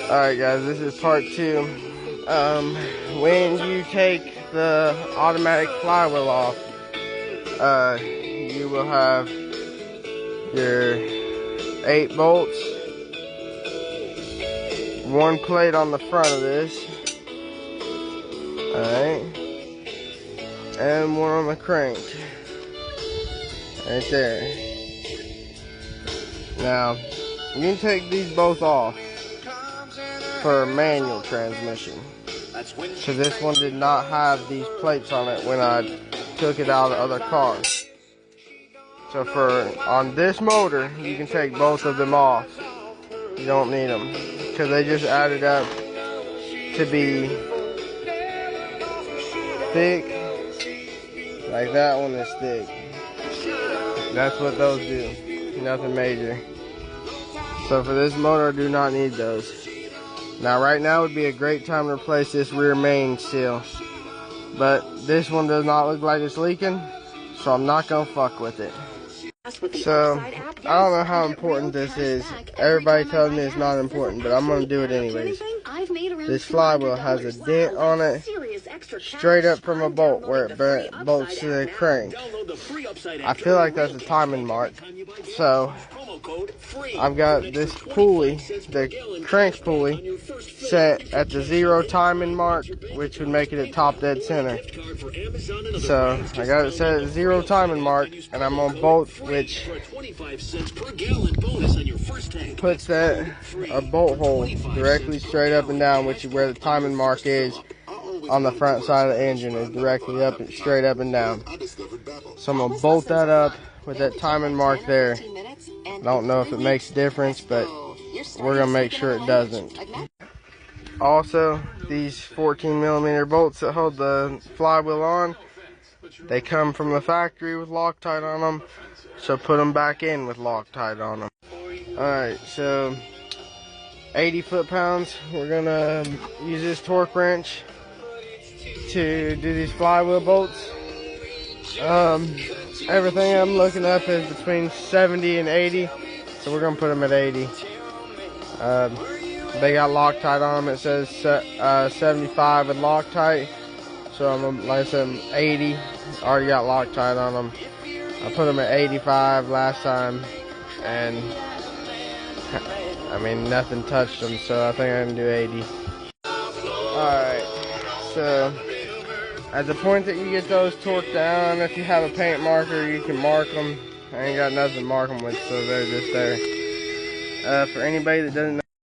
Alright guys, this is part 2. When you take the automatic flywheel off, you will have your 8 bolts, 1 plate on the front of this, alright, and 1 on the crank, right there. Now, you can take these both off for a manual transmission. So this one did not have these plates on it when I took it out of the other car. So on this motor, you can take both of them off. You don't need them, because they just added up to be thick. Like that one is thick. That's what those do. Nothing major. So for this motor, I do not need those. Now right now would be a great time to replace this rear main seal. But this one does not look like it's leaking, so I'm not gonna fuck with it. So, I don't know how important this is. Everybody tells me it's not important, but I'm gonna do it anyways. This flywheel has a dent on it, straight up from a bolt where it bolts to the crank. I feel like that's a timing mark. So, I've got this pulley, the crank pulley, set at the 0 timing mark, which would make it at top dead center. So, I got it set at 0 timing mark, and I'm on bolt, which puts a bolt hole directly straight up and down, which is where the timing mark is on the front side of the engine, is directly up and straight up and down. So I'm gonna bolt that up with that timing mark there. I don't know if it makes a difference, but we're gonna make sure it doesn't. Also, these 14mm bolts that hold the flywheel on, they come from the factory with Loctite on them, so put them back in with Loctite on them. Alright, so 80 foot-pounds. We're gonna use this torque wrench to do these flywheel bolts. Everything I'm looking up is between 70 and 80, so we're gonna put them at 80. They got Loctite on them. It says 75 with Loctite, so I'm gonna, like I said, 80. Already got Loctite on them. I put them at 85 last time, and I mean nothing touched them, so I think I can do 80. Alright, so at the point that you get those torqued down, if you have a paint marker, you can mark them. I ain't got nothing to mark them with, so they're just there. For anybody that doesn't know